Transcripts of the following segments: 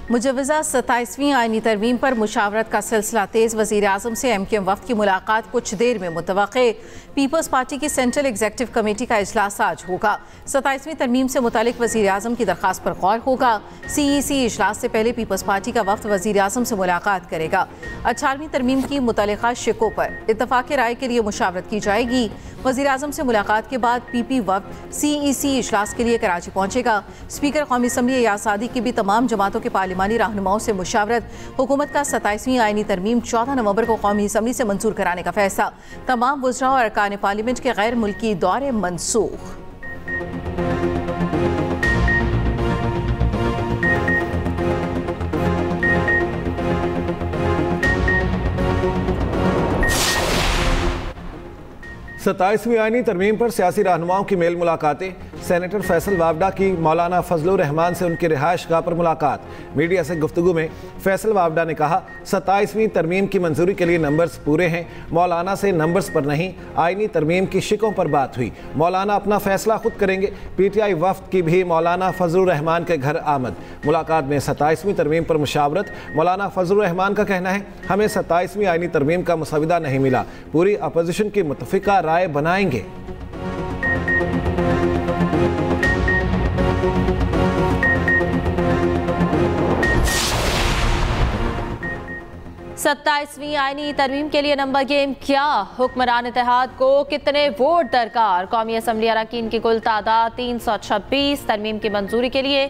मुजवज़ा 27वीं आईनी तरमीम पर मुशावरत का सिलसिला तेज़। वज़ीर आज़म से MQM वफ़द की मुलाकात कुछ देर में मुतवक्के। पीपल्स पार्टी की सेंट्रल एग्जीक्यूटिव कमेटी का इजलास आज होगा। 27वीं तरमीम से मुतालिक वज़ीर आज़म की दरख्वास्त पर गौर होगा। CEC इजलास से पहले पीपल्स पार्टी का वफ़द वज़ीर आज़म से मुलाकात करेगा। 18वीं तरमीम की मुतल्लिक़ा शिकों पर इत्तफ़ाक़ राय के लिए मुशावरत की जाएगी। वज़ीर आज़म से मुलाकात के बाद PP वफ़द CEC इजलास के लिए कराची पहुँचेगा। स्पीकर कौमी असम्बली एयाज सादी की भी तमाम जमातों के पार्लिमानी रहनुमाओं से मुशावरत। हुकूमत का 27वीं आईनी तरमीम 14 नवंबर को कौमी असम्बली से मंजूर कराने का फैसला। तमाम वज़रा और अरकान पार्लियामेंट के गैर मुल्की दौरे मनसूख। सत्ताईसवीं आईनी तरमीम पर सियासी रहनुमाओं की मेल मुलाकातें। सेनेटर फैसल वावडा की मौलाना फजलुर रहमान से उनकी रिहाइश गाह पर मुलाकात। मीडिया से गुफ्तगू में फैसल वावडा ने कहा, 27वीं तरमीम की मंजूरी के लिए नंबर्स पूरे हैं। मौलाना से नंबर्स पर नहीं, आईनी तरमीम की शिकों पर बात हुई। मौलाना अपना फैसला खुद करेंगे। PTI वफ़द की भी मौलाना फजलुर रहमान के घर आमद। मुलाकात में 27वीं तरमीम पर मुशावरत। मौलाना फजलुर रहमान का कहना है, हमें 27वीं आईनी तरमीम का मसविदा नहीं मिला, पूरी अपोजिशन की मुतफ़िका राय बनाएंगे। सत्ताईसवीं आईनी तरमीम के लिए नंबर गेम क्या? हुक्मरान इत्तेहाद को कितने वोट दरकार? कौमी असम्बली अरकान की कुल तादाद 326। तरमीम की मंजूरी के लिए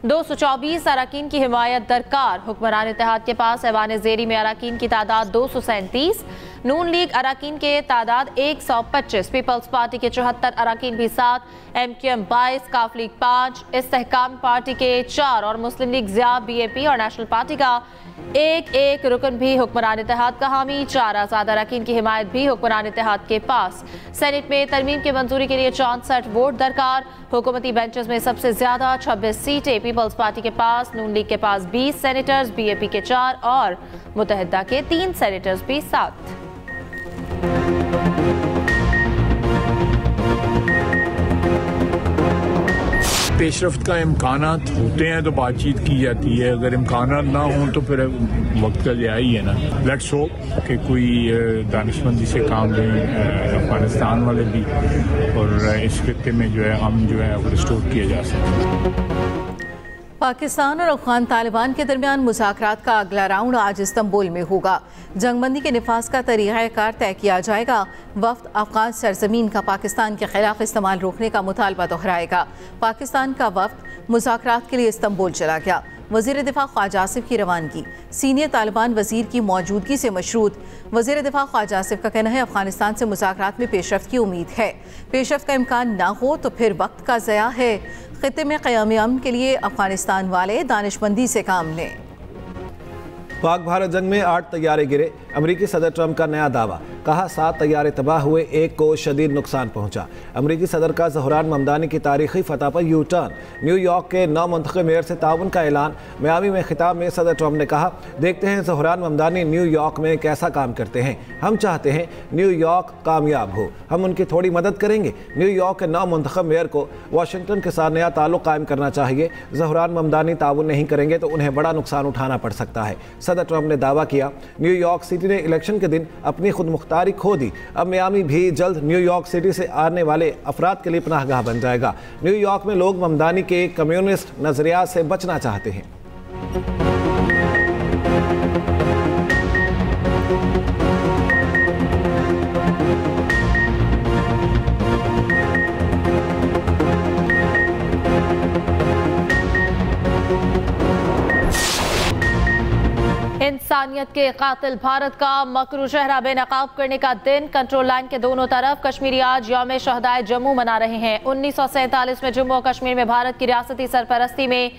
224 अरकान की हिमायत दरकार। हुक्मरान इत्तेहाद के पास ऐवान ज़ेरी में अरकान की तादाद 237। नून लीग अरकान के तादाद 125। पीपल्स पार्टी के 74 अरकान भी 7, MQM 22, काफ लीग 5, इस्तेहकाम पार्टी के 4 और मुस्लिम लीग ज़िया, BAP और नेशनल पार्टी का एक रुकन भी हुक्मरान इत्तेहाद का हामी। 4 आज़ाद अरकान की हिमायत भी हुक्मरान इत्तेहाद के पास। सेनेट में तरमीम की मंजूरी के लिए 64 वोट दरकार। हुकूमती बेंचेस में सबसे ज्यादा 26 सीटें पीपल्स पार्टी के पास, नून लीग के पास 20 सेनेटर्स, BAP के 4 और मुत्तहिदा के 3 सेनेटर्स भी 7। पेशरफ्त का इम्कानात होते हैं तो बातचीत की जाती है, अगर इम्कानात ना हों तो फिर वक्त का ज़िया ही है ना। लेट्स होप कि कोई दानिशमंदी से काम लें अफगानिस्तान वाले भी, और इस खित्ते में जो है हम जो है रिस्टोर किया जा सके। पाकिस्तान और अफगान तालिबान के दरमियान मुज़ाकरात का अगला राउंड आज इस्तांबुल में होगा। जंगबंदी के निफाज का तरीक़ाकार तय किया जाएगा। वफ़द अफगान सरजमीन का पाकिस्तान के खिलाफ इस्तेमाल रोकने का मुतालबा दोहराएगा। पाकिस्तान का वफ़द मुज़ाकरात के लिए इस्तांबुल चला गया। वज़ीर दिफा ख्वाजा आसिफ की रवानगी सीनियर तालिबान वज़ीर की मौजूदगी से मशरूत। वज़ीर दिफा ख्वाजा आसिफ का कहना है, अफगानिस्तान से मुज़ाकरात में पेशरफ्त की उम्मीद है। पेशरफ्त का इम्कान ना हो तो फिर वक्त का ज़या है। खित्ते में क़याम अमन के लिए अफगानिस्तान वाले दानिशमंदी से काम लें। पाक भारत जंग में 8 तैयारे गिरे। अमरीकी सदर ट्रंप का नया दावा, कहा 7 तैयारे तबाह हुए, 1 को शदीद नुकसान पहुंचा। अमरीकी सदर का ज़हरान ममदानी की तारीखी फतह पर यू टर्न। न्यूयॉर्क के नौ मुंतखब मेयर से ताउन का ऐलान। मियामी में खिताब में सदर ट्रंप ने कहा, देखते हैं ज़हरान ममदानी न्यूयॉर्क में कैसा काम करते हैं। हम चाहते हैं न्यूयॉर्क कामयाब हो, हम उनकी थोड़ी मदद करेंगे। न्यूयॉर्क के नौ मुंतखब मेयर को वाशिंगटन के साथ नया ताल्लुक़ कायम करना चाहिए। ज़हरान ममदानी ताउन नहीं करेंगे तो उन्हें बड़ा नुकसान उठाना पड़ सकता है। सदर ट्रंप ने दावा किया, न्यूयॉर्क सिटी ने इलेक्शन के दिन अपनी खुद मुख्तारी खो दी। अब मियामी भी जल्द न्यूयॉर्क सिटी से आने वाले अफराद के लिए पनाहगाह बन जाएगा। न्यूयॉर्क में लोग ममदानी के कम्युनिस्ट नजरियात से बचना चाहते हैं। इंसानियत के कातिल भारत का मकरू चेहरा बेनकाब करने का दिन। कंट्रोल लाइन के दोनों तरफ कश्मीरी आज यौम शहदाए जम्मू मना रहे हैं। 1947 में जम्मू और कश्मीर में भारत की रियासती सरपरस्ती में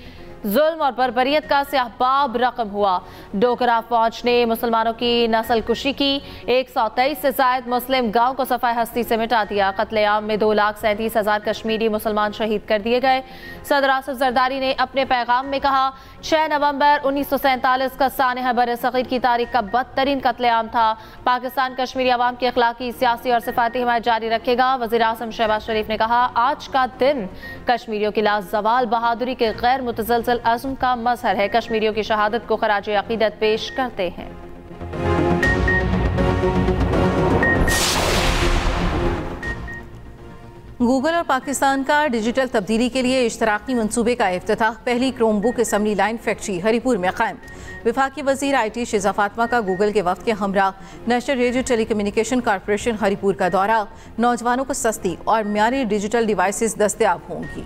जुल्म और बर्बरियत का स्याहबाब रकम हुआ। डोगरा फौज ने मुसलमानों की नस्ल कुशी की। 123 से ज्यादा मुस्लिम गांव को सफाई हस्ती से मिटा दिया। कत्लेआम में 2,37,000 कश्मीरी मुसलमान शहीद कर दिए गए। सदर आसिफ जरदारी ने अपने पैगाम में कहा, 6 नवंबर 1947 का सानहा बर-ए-सग़ीर की तारीख का बदतरीन कत्लेआम था। पाकिस्तान कश्मीरी अवाम की अखलाकी, सियासी और सिफाती हिमायत जारी रखेगा। वज़ीर आज़म शहबाज शरीफ ने कहा, आज का दिन कश्मीरियों की लाजवाल बहादुरी के गैर मुतज़लज़ल फजल आजम का मजहर है। कश्मीरियों की शहादत को खराज अकीदत पेश करते हैं। गूगल और पाकिस्तान का डिजिटल तब्दीली के लिए इश्तराकी मंसूबे का इफ्तिताह। पहली Chromebook assembly line factory Haripur में कायम। वफाकी वज़ीर IT शिज़ा फातिमा का गूगल के वक्त के हमरा national radio telecommunication corporation Haripur का दौरा। नौजवानों को सस्ती और म्यारी डिजिटल डिवाइसेस दस्तयाब होंगी।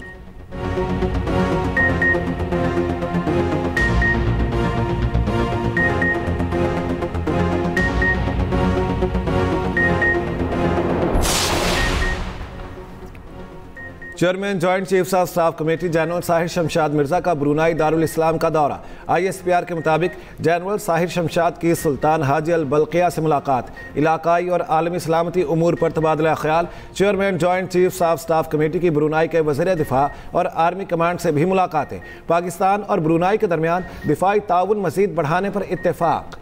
Chairman joint chiefs of staff committee general Sahir Shamshad Mirza का ब्रुनाई दारुल इस्लाम का दौरा। ISPR के मुताबिक जनरल साहिर शमशाद की सुल्तान हाजी अल बल्किया से मुलाकात। इलाकाई और आलमी सलामती उमूर पर तबादला ख्याल। Chairman joint chiefs of staff committee की ब्रुनाई के वज़ीर दिफा और आर्मी कमांड से भी मुलाकातें। पाकिस्तान और ब्रुनाई के दरमियान दिफाई ताउन मज़ीद बढ़ाने पर इत्तेफाक।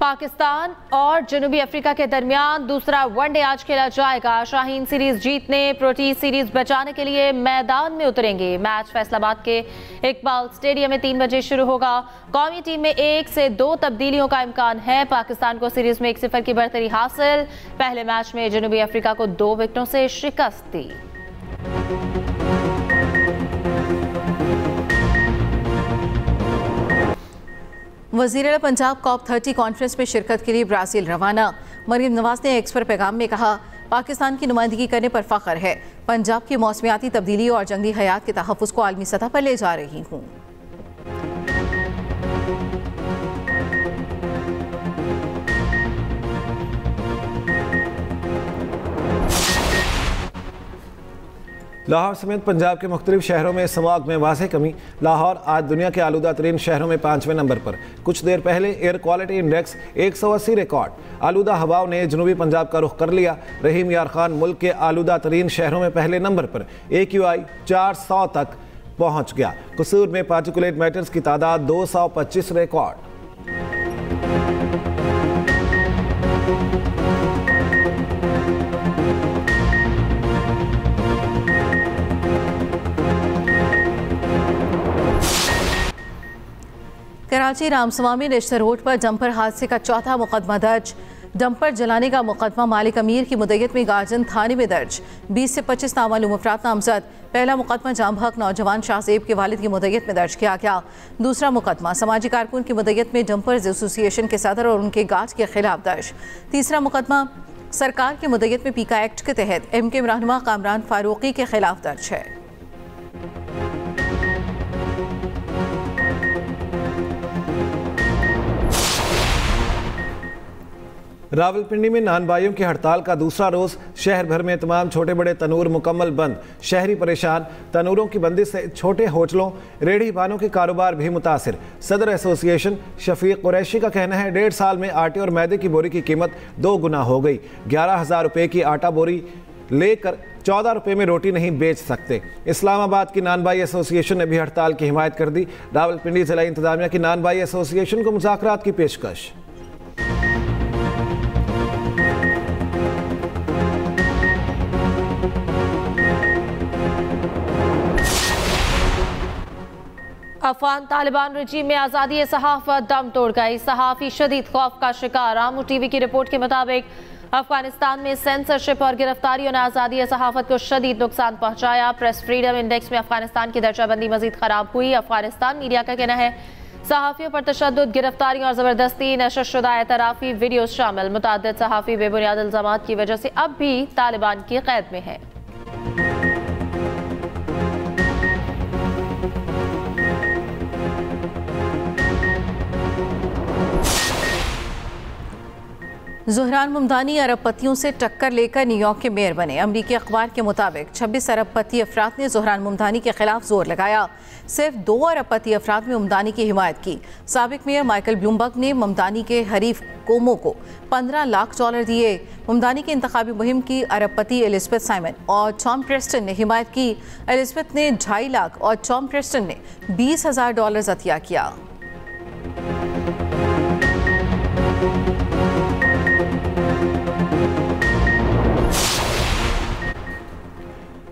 पाकिस्तान और जनूबी अफ्रीका के दरमियान दूसरा वनडे आज खेला जाएगा। शाहीन सीरीज जीतने, प्रोटी सीरीज बचाने के लिए मैदान में उतरेंगे। मैच फैसलाबाद के इकबाल स्टेडियम में 3 बजे शुरू होगा। कौमी टीम में 1 से 2 तब्दीलियों का इम्कान है। पाकिस्तान को सीरीज में 1-0 की बढ़तरी हासिल। पहले मैच में जनूबी अफ्रीका को 2 विकेटों से शिकस्त दी। वज़ीर पंजाब COP30 कॉन्फ्रेंस में शिरकत के लिए ब्राज़ील रवाना। मरीम नवाज ने एक्स पर पैगाम में कहा, पाकिस्तान की नुमाइंदगी करने पर फ़ख्र है। पंजाब की मौसमियाती तब्दीली और जंगली हयात के तहफ़्फ़ुज़ को आलमी सतह पर ले जा रही हूँ। लाहौर समेत पंजाब के मुख्तलिफ शहरों में स्मॉग में वाज़ेह कमी। लाहौर आज दुनिया के आलूदा तरीन शहरों में 5वें नंबर पर। कुछ देर पहले एयर क्वालिटी इंडेक्स 180 रिकॉर्ड। आलूदा हवाओं ने जनूबी पंजाब का रुख कर लिया। रहीम यार खान मुल्क के आलूदा तरीन शहरों में पहले नंबर पर। AQI 400 तक पहुँच गया। कसूर में पार्टिकुलेट मैटर्स की तादाद 225 रिकॉर्ड। कराची रामस्वामी रिश्ता रोड पर डंपर हादसे का चौथा मुकदमा दर्ज। डंपर जलाने का मुकदमा मालिक अमीर की मुद्दत में गार्जन थाने में दर्ज। 20 से 25 नामालूम अफराद नामजद। पहला मुकदमा जाम हक नौजवान शाहजेब के वालिद की मुद्दत में दर्ज किया गया। दूसरा मुकदमा समाजी कारकुन की मुद्दत में डंपर्स एसोसिएशन के सदर और उनके गार्ड के खिलाफ दर्ज। तीसरा मुकदमा सरकार की मुद्दत में पीका एक्ट के तहत MK रहनुमा कामरान फारूकी के खिलाफ दर्ज है। रावलपिंडी में नान भाइयों की हड़ताल का दूसरा रोज। शहर भर में तमाम छोटे बड़े तनूर मुकम्मल बंद। शहरी परेशान। तनूरों की बंदी से छोटे होटलों, रेहड़ी बानों के कारोबार भी मुतासिर। सदर एसोसिएशन शफीक कुरैशी का कहना है 1.5 साल में आटे और मैदे की बोरी की कीमत 2 गुना हो गई। 11,000 रुपये की आटा बोरी लेकर 14 रुपये में रोटी नहीं बेच सकते। इस्लामाबाद की नान भाई एसोसिएशन ने भी हड़ताल की हिमायत कर दी। रावलपिंडी जिला इंतजामिया की नान भाई एसोसिएशन को मुज़ाकरात की पेशकश। अफगान तालिबान रजीम में आज़ादी सहाफ़त दम तोड़ गई। सहाफ़ी शदीद खौफ का शिकार। आमू TV की रिपोर्ट के मुताबिक अफगानिस्तान में सेंसरशिप और गिरफ्तारियों ने आज़ादी सहाफ़त को शदीद नुकसान पहुंचाया। प्रेस फ्रीडम इंडेक्स में अफगानिस्तान की दर्जाबंदी मजीद खराब हुई। अफगानिस्तान मीडिया का कहना है सहाफ़ियों पर तशद्दुद, गिरफ्तारियों और ज़बरदस्ती नशर शुदा एतराफ़ी वीडियो शामिल। मुतअद्दिद सहाफ़ी बेबुनियाद इल्ज़ामात की वजह से अब भी तालिबान की क़ैद में है। ज़ुहरान ममदानी अरबपतियों से टक्कर लेकर न्यूयॉर्क के मेयर बने। अमरीकी अखबार के मुताबिक 26 अरबपति अफराद ने ज़ुहरान ममदानी के खिलाफ जोर लगाया। सिर्फ 2 अरबपति अफराद ने ममदानी की हिमायत की। साबिक मेयर माइकल ब्लूमबर्ग ने ममदानी के हरीफ कोमो को $15 लाख दिए। ममदानी की इंतखाबी मुहिम की अरबपति एलिज़ाबेथ साइमन और टॉम प्रेस्टन ने हिमायत की। एलिज़ाबेथ ने $2.5 लाख और टॉम प्रेस्टन ने $20,000 अतिया किया।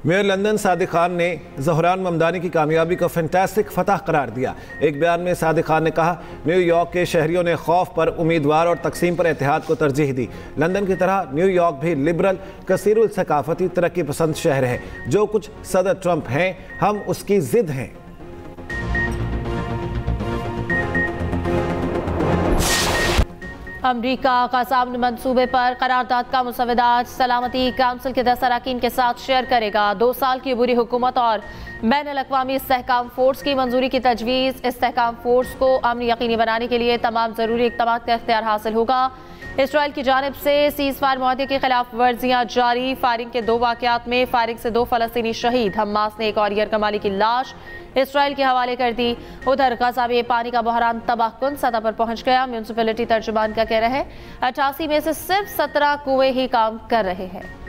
मेयर लंदन सादिक खान ने ज़हरान ममदानी की कामयाबी को फैंटास्टिक फतह करार दिया। एक बयान में सादिक खान ने कहा, न्यूयॉर्क के शहरियों ने खौफ पर उम्मीदवार और तकसीम पर इत्तेहाद को तरजीह दी। लंदन की तरह न्यूयॉर्क भी लिबरल, कसीरुल सकाफती, तरक्की पसंद शहर है। जो कुछ सदर ट्रंप हैं, हम उसकी जिद हैं। अमरीका क़ज़ाम मंसूबे पर करारदाद का मुसवदा सलामती काउंसिल के 10 अरकान के साथ शेयर करेगा। 2 साल की बुरी हुकूमत और बैनुल-अक़वामी इस्तेहकाम फोर्स की मंजूरी की तजवीज़। इस्तेहकाम फोर्स को अमन यकीनी बनाने के लिए तमाम ज़रूरी इक़दाम का इख्तियार हासिल होगा। इसराइल की जानिब से सीज़फायर मुआहदे की खिलाफ वर्जियाँ जारी। फायरिंग के 2 वाक़यात में फायरिंग से 2 फ़लस्तीनी शहीद। हमास ने एक और यरगमाली की लाश इसराइल के हवाले कर दी। उधर गजा में पानी का बहरान तबाहकुन सतह पर पहुंच गया। म्यूनसिपैलिटी तर्जुमान का कहना है 88 में से सिर्फ 17 कुएं ही काम कर रहे हैं।